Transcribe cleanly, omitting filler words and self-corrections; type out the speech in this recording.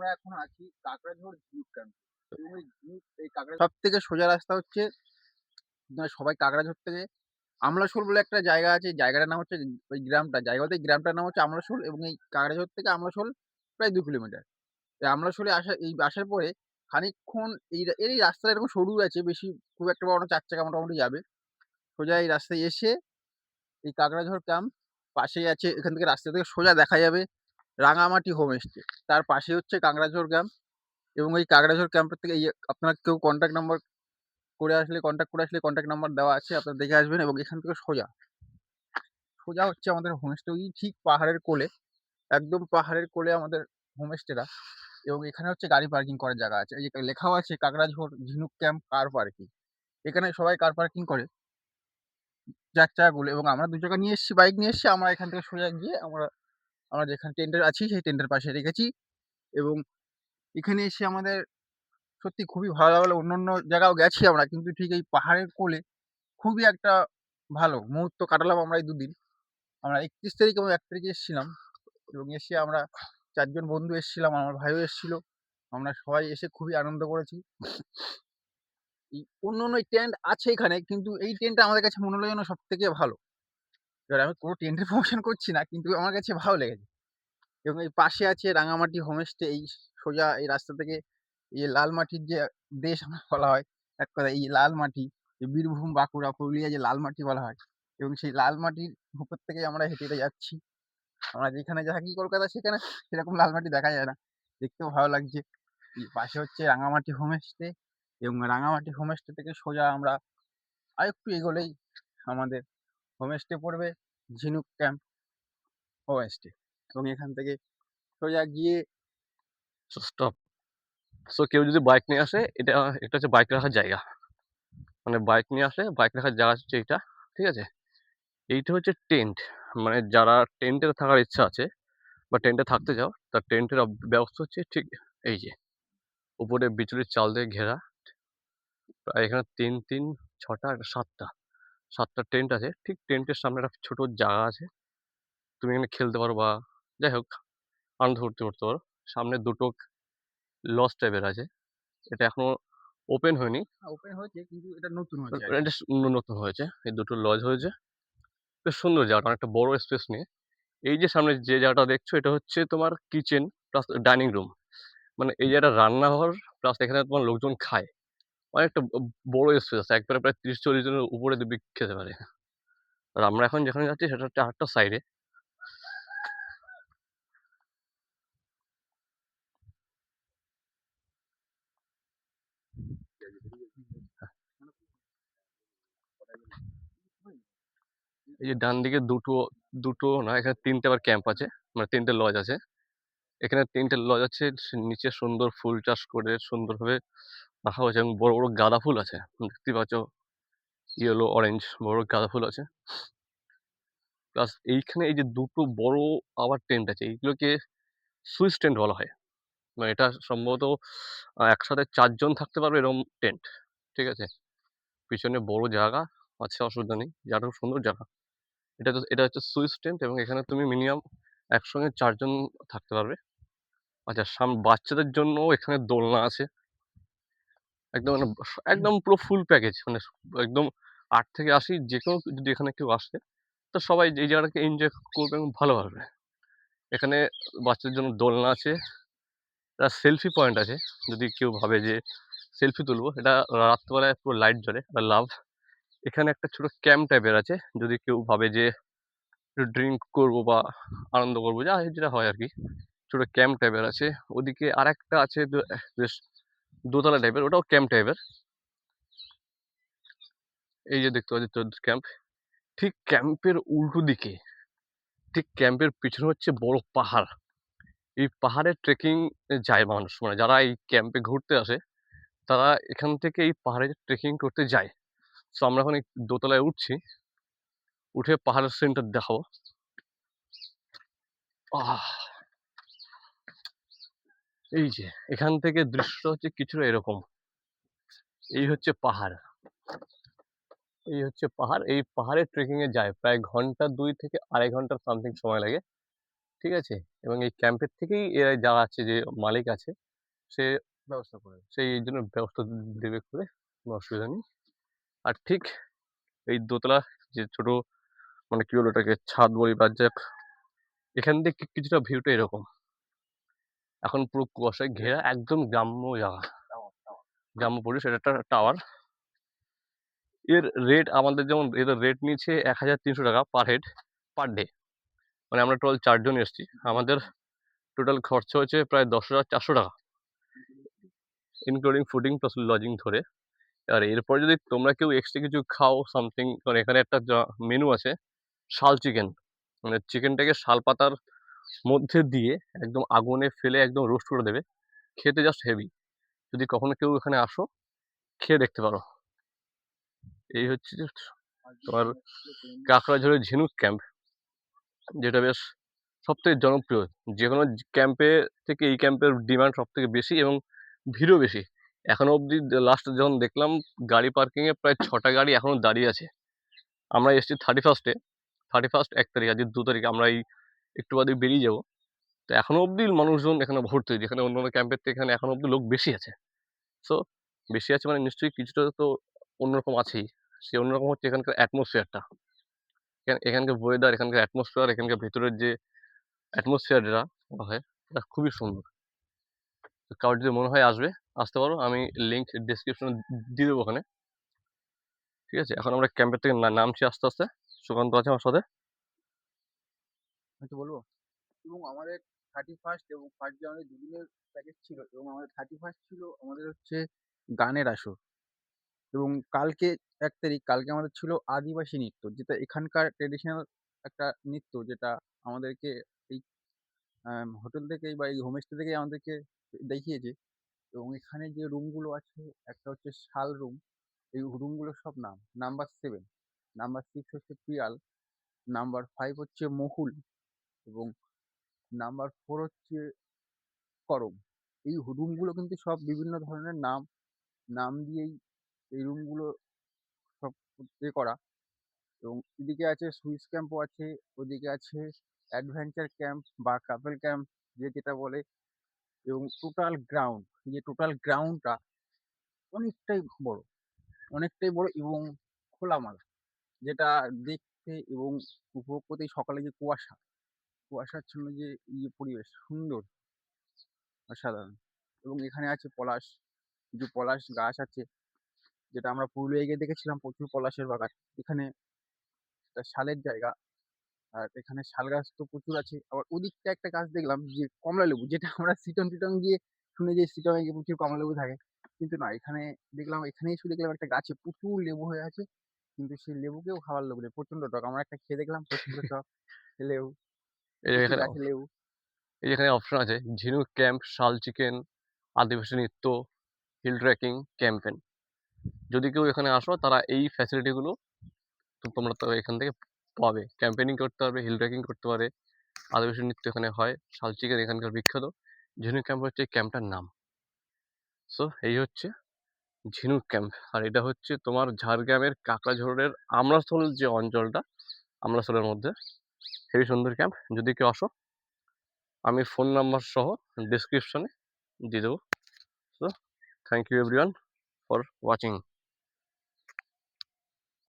আমরা এখন আছি কাকড়াঝোড় ঝিনুক ক্যাম্পে। এবং এই কাকড়া সবথেকে সোজা রাস্তা হচ্ছে সবাই কাকড়াঝোড় থেকে আমলাশোল বলে একটা জায়গা আছে। জায়গাটার নাম হচ্ছে ওই গ্রামটা জায়গা বলতে এই গ্রামটার নাম হচ্ছে আমলাশোল এবং এই কাকড়াঝোড় থেকে আমলাশোল প্রায় ২ কিলোমিটার। এই আমলাশোলে আসার পরে খানিকক্ষণ এই রাস্তাটা এরকম সরু আছে, বেশি খুব একটা বড় না, ৪ চাকা মোটামুটি যাবে। সোজা এই রাস্তায় এসে এই কাকড়াঝোড় ক্যাম্প পাশেই আছে। এখান থেকে রাস্তা থেকে সোজা দেখা যাবে রাঙামাটি হোমস্টে। তার পাশে হচ্ছে কাকড়াঝোড় ক্যাম্প এবং এই কাকড়াঝোড় ক্যাম্পের থেকে আপনারা কেউ কন্ট্যাক্ট করে আসলে কন্ট্যাক্ট নাম্বার দেওয়া আছে। আপনারা দেখে আসবেন এবং এখান থেকে সোজা হচ্ছে আমাদের হোমস্টে, ওই ঠিক পাহাড়ের কোলে, একদম পাহাড়ের কোলে আমাদের হোমস্টেটা। এবং এখানে হচ্ছে গাড়ি পার্কিং করার জায়গা আছে। এই যে লেখাও আছে কাকড়াঝোড় ঝিনুক ক্যাম্প কার পার্কিং। এখানে সবাই কার পার্কিং করে ৪ চাকাগুলো এবং আমরা ২ চাকা নিয়ে এসেছি, বাইক নিয়ে এসেছি। আমরা এখান থেকে সোজা গিয়ে আমরা যেখানে টেন্টে আছি সেই টেন্টের পাশে রেখেছি এবং এখানে এসে আমাদের সত্যি খুবই ভালো লাগলো। অন্যান্য জায়গাও গেছি আমরা, কিন্তু ঠিক এই পাহাড়ের কোলে খুবই একটা ভালো মুহূর্ত কাটালাম আমরা এই ২ দিন। আমরা ৩১ তারিখ এবং ১ তারিখে এসেছিলাম এবং এসে আমরা ৪ জন বন্ধু এসেছিলাম, আমার ভাইও এসেছিল। আমরা সবাই এসে খুবই আনন্দ করেছি। এই অন্য টেন্ট আছে এখানে, কিন্তু এই টেন্টটা আমাদের কাছে মনে হলো যেন সবথেকে ভালো। এবার আমি কোনো টেন্টের প্রমোশন করছি না, কিন্তু আমার কাছে ভালো লেগেছে। এবং এই পাশে আছে রাঙামাটি হোমস্টে। এই সোজা এই রাস্তা থেকে এই লাল মাটির যে দেশ আমরা বলা হয়, এক কথায় এই লাল মাটি, এই বীরভূম, বাঁকুড়া, পুরুলিয়া যে লাল মাটি বলা হয় এবং সেই লাল মাটির উপর থেকেই আমরা হেঁটে, হেঁটে যাচ্ছি। আমরা যেখানে থাকি কলকাতায় সেখানে সেরকম লাল মাটি দেখা যায় না। দেখতেও ভালো লাগছে। এই পাশে হচ্ছে রাঙামাটি হোমস্টে এবং রাঙামাটি হোমস্টে থেকে সোজা আমরা আরেকটু এগোলেই আমাদের হোমস্টে পড়বে ঝিনুক ক্যাম্প হোমস্টে এবং এখান থেকে সোজা গিয়ে স্টপ। সো কেউ যদি বাইক নিয়ে আসে, এটা এটা হচ্ছে বাইক রাখার জায়গা। মানে বাইক নিয়ে আসে, বাইক রাখার জায়গা হচ্ছে এইটা, ঠিক আছে? এইটা হচ্ছে টেন্ট। মানে যারা টেন্টে থাকার ইচ্ছা আছে বা টেন্টে থাকতে চাও, তার টেন্টের ব্যবস্থা হচ্ছে ঠিক এই যে উপরে বিচুলির চাল দিয়ে ঘেরা। প্রায় এখানে ৩, ৩, ৬টা, ৭টা টেন্ট আছে। ঠিক টেন্টের সামনে একটা ছোট জায়গা আছে। তুমি এখানে খেলতে পারো বা যাই হোক আনন্দ ফুর্তি করতে পারো। সামনে দুটো লজ টাইপের আছে। এটা এখনো ওপেন হয়নি। ওপেন হয়েছে, কিন্তু এটা নতুন হয়েছে আর কি। এটা নতুন হয়েছে। এই দুটো লজ হয়েছে। বেশ সুন্দর জায়গাটা, অনেকটা বড় স্পেস নিয়ে। এই যে সামনে যে জায়গাটা দেখছো, এটা হচ্ছে তোমার কিচেন প্লাস ডাইনিং রুম। মানে এই জায়গাটা রান্নাঘর প্লাস এখানে তোমার লোকজন খায়। অনেকটা বড় স্পেস আছে। একবারে প্রায় ৩০-৪০ জনের উপরে দিব্যি খেতে পারে। আর আমরা এখন যেখানে যাচ্ছি সেটা হচ্ছে আরেকটা সাইডে। এই যে ডান দিকে দুটো না, এখানে ৩টে আবার ক্যাম্প আছে। মানে ৩টে লজ আছে। এখানে ৩টে লজ আছে। নিচে সুন্দর ফুল চাষ করে সুন্দরভাবে রাখা হয়েছে এবং বড়, বড় গাঁদা ফুল আছে। দেখতেই পাচ্ছ ইয়েলো, অরেঞ্জ বড় গাঁদা ফুল আছে। প্লাস এইখানে এই যে দুটো বড় আবার টেন্ট আছে। এইগুলোকে সুইস টেন্ট বলা হয়। মানে এটা সম্ভবত একসাথে ৪ জন থাকতে পারবে এরকম টেন্ট। ঠিক আছে? পিছনে বড় জায়গা আছে, অসুবিধা নেই। জায়গাটা খুব সুন্দর জায়গা। এটা হচ্ছে সুইস টেন্ট এবং এখানে তুমি মিনিমাম একসঙ্গে ৪ জন থাকতে পারবে। আচ্ছা, বাচ্চাদের জন্য এখানে দোলনা আছে। একদম মানে একদম পুরো ফুল প্যাকেজ। মানে একদম ৮ থেকে ৮০ যেকোনো যদি এখানে কেউ আসে, তো সবাই এই জায়গাটাকে এনজয় করবে এবং ভালোভাবে। এখানে বাচ্চাদের জন্য দোলনা আছে। একটা সেলফি পয়েন্ট আছে। যদি কেউ ভাবে যে সেলফি তুলবো, এটা রাত্রিবেলায় পুরো লাইট জ্বলে, এটা লাভ। এখানে একটা ছোট ক্যাম্প টাইপের আছে। যদি কেউ ভাবে যে একটু ড্রিঙ্ক করবো বা আনন্দ করবো, যেটা হয় আরকি। ছোট ক্যাম্প টাইপের আছে। ওদিকে আরেকটা আছে বেশ দোতলা টাইপের, ওটাও ক্যাম্প টাইপের। এই যে দেখতে পাচ্ছি ক্যাম্প। ঠিক ক্যাম্পের উল্টো দিকে, ঠিক ক্যাম্পের পিছনে হচ্ছে বড় পাহাড়। এই পাহাড়ে ট্রেকিং যায় মানুষ। মানে যারা এই ক্যাম্পে ঘুরতে আসে, তারা এখান থেকে এই পাহাড়ে ট্রেকিং করতে যায়। সো আমরা এখন এই দোতলায় উঠছি। উঠে পাহাড়ের সিনটা দেখাবো। আহ! এই যে এখান থেকে দৃশ্যটা হচ্ছে কিছুটা এরকম। এই হচ্ছে পাহাড়। এই হচ্ছে পাহাড়। এই পাহাড়ে ট্রেকিং এ যায় প্রায় ঘন্টা ২ থেকে ২.৫ ঘন্টা সামথিং সময় লাগে। ঠিক আছে? এবং এই ক্যাম্পের থেকেই এরা যারা আছে যে মালিক আছে সে ব্যবস্থা করে। সেই এই জন্য ব্যবস্থা দেবে করে, কোনো অসুবিধা নেই। আর ঠিক এই দোতলা যে ছোট মানে কি বলবো ওটাকে ছাদ বলি বা যাক, এখান থেকে কিছুটা ভিউটা এরকম। এখন পুরো কুয়াশায় ঘেরা একদম গ্রাম্য জায়গা। গ্রাম্য পরিবেশ, এটা একটা টাওয়ার। এর রেট আমাদের যেমন এদের রেট নিয়েছে ৳১,৩০০ পার হেড পার ডে। মানে আমরা টোটাল ৪ জন এসেছি। আমাদের টোটাল খরচা হয়েছে প্রায় ৳১০,৪০০ ইনক্লুডিং ফুডিং প্লাস লজিং ধরে। আর এরপরে যদি তোমরা কেউ এক্সট্রা কিছু খাও সামথিং, কারণ এখানে একটা মেনু আছে শাল চিকেন। মানে চিকেনটাকে শাল পাতার মধ্যে দিয়ে একদম আগুনে ফেলে একদম রোস্ট করে দেবে। খেতে জাস্ট হেভি। যদি কখনো কেউ এখানে আসো খেয়ে দেখতে পারো। এই হচ্ছে যে তোমার কাকড়াঝোড়ের ঝিনুক ক্যাম্প, যেটা বেশ সবথেকে জনপ্রিয়। যেকোনো ক্যাম্পে থেকে এই ক্যাম্পের ডিমান্ড সবথেকে বেশি এবং ভিড়ও বেশি। এখনো অবধি লাস্ট যখন দেখলাম গাড়ি পার্কিং এ প্রায় ৬ টা গাড়ি এখনো দাঁড়িয়ে আছে। আমরা এসেছি 31st এ, 31st ১ তারিখ, আজকে ২ তারিখ। আমরা এই একটু বাদেই বেরিয়ে যাবো। তো এখনো অবধি মানুষজন এখানে ভর্তি। যেখানে অন্যান্য ক্যাম্পের থেকে এখানে এখনো অবধি লোক বেশি আছে। সো বেশি আছে মানে নিশ্চয়ই কিছুটা তো অন্যরকম আছেই। সে অন্যরকম হচ্ছে এখানকার অ্যাটমসফিয়ারটা। এখানকার ওয়েদার, এখানকার অ্যাটমসফিয়ার, এখানকার ভেতরের যে অ্যাটমসফিয়ার যেটা বলা হয়, এটা খুবই সুন্দর। তো কারোর যদি মনে হয় আসবে, আসতে পারো। আমি লিঙ্ক ডেসক্রিপশনে দিয়ে দেবো ওখানে। ঠিক আছে? এখন আমরা ক্যাম্পের থেকে নামছি আস্তে, আস্তে। সুকান্ত আছে আমার সাথে। আমি তো বলবো, এবং আমাদের 31st এবং 1st জানুয়ারি দুদিনের প্যাকেজ ছিল, এবং আমাদের 31st ছিল আমাদের হচ্ছে গানের আসর, এবং কালকে ১ তারিখ কালকে আমাদের ছিল আদিবাসী নৃত্য, যেটা এখানকার ট্র্যাডিশনাল একটা নৃত্য, যেটা আমাদেরকে এই হোটেল থেকেই বা এই হোমস্টে থেকেই আমাদেরকে দেখিয়েছে। এবং এখানে যে রুমগুলো আছে, একটা হচ্ছে শাল রুম। এই রুমগুলোর সব নাম্বার 7, নাম্বার 6 হচ্ছে পিয়াল, নাম্বার 5 হচ্ছে মহুল, এবং নাম্বার 4 হচ্ছে করম। এই রুমগুলো কিন্তু সব বিভিন্ন ধরনের নাম দিয়েই এই রুমগুলো সব করা। এবং এদিকে আছে সুইস ক্যাম্পও আছে, ওদিকে আছে অ্যাডভেঞ্চার ক্যাম্প বা কাপল ক্যাম্প যে যেটা বলে। এবং টোটাল গ্রাউন্ডটা অনেকটাই বড়, অনেকটাই বড় এবং খোলামেলা, যেটা দেখতে এবং উপভোগ করতেই সকালে যে কুয়াশাচ্ছন্ন যে পরিবেশ সুন্দর, অসাধারণ। এবং এখানে আছে কিছু পলাশ গাছ আছে, যেটা আমরা পুরুলিয়ায় গিয়ে দেখেছিলাম, প্রচুর পলাশের বাগান। এখানে একটা শালের জায়গা, আর এখানে শাল গাছ তো প্রচুর আছে। আবার ওদিকটা একটা গাছ দেখলাম যে কমলা লেবু, যেটা আমরা শিটং গিয়ে শুনে যে শিটং এ গিয়ে প্রচুর কমলা লেবু থাকে, কিন্তু না, এখানে দেখলাম, এখানেই শুধু দেখলাম একটা গাছে প্রচুর লেবু হয়ে আছে, কিন্তু সেই লেবুকেও খাওয়ার লোক নেই, প্রচন্ড টক। আমরা একটা খেয়ে দেখলাম, প্রচন্ড টক লেবু, এই যে প্রচুর এখানে গাছের লেবু। এই যে এখানে অপশন আছে ঝিনুক ক্যাম্প, শাল চিকেন, আদিবাসী নৃত্য, হিল ট্রেকিং, ক্যাম্পেন। যদি কেউ এখানে আসো তারা এই ফ্যাসিলিটি গুলো তোমরা তো এখান থেকে পাবে। ক্যাম্পেনিং করতে পারবে, হিল ট্রেকিং করতে পারে, আদিবাসী নৃত্য এখানে হয়, শাল চিকেন এখানকার বিখ্যাত। ঝিনুক ক্যাম্প হচ্ছে এই ক্যাম্পটার নাম। সো এই হচ্ছে ঝিনুক ক্যাম্প। আর এটা হচ্ছে তোমার ঝাড়গ্রামের কাকড়াঝোড়ের আমড়াশোল যে অঞ্চলটা, আমড়াশোলের মধ্যে হেবি সুন্দর ক্যাম্প। যদি কেউ আসো, আমি ফোন নাম্বার সহ ডেসক্রিপশনে দিয়ে দেবো। So thank you everyone for watching.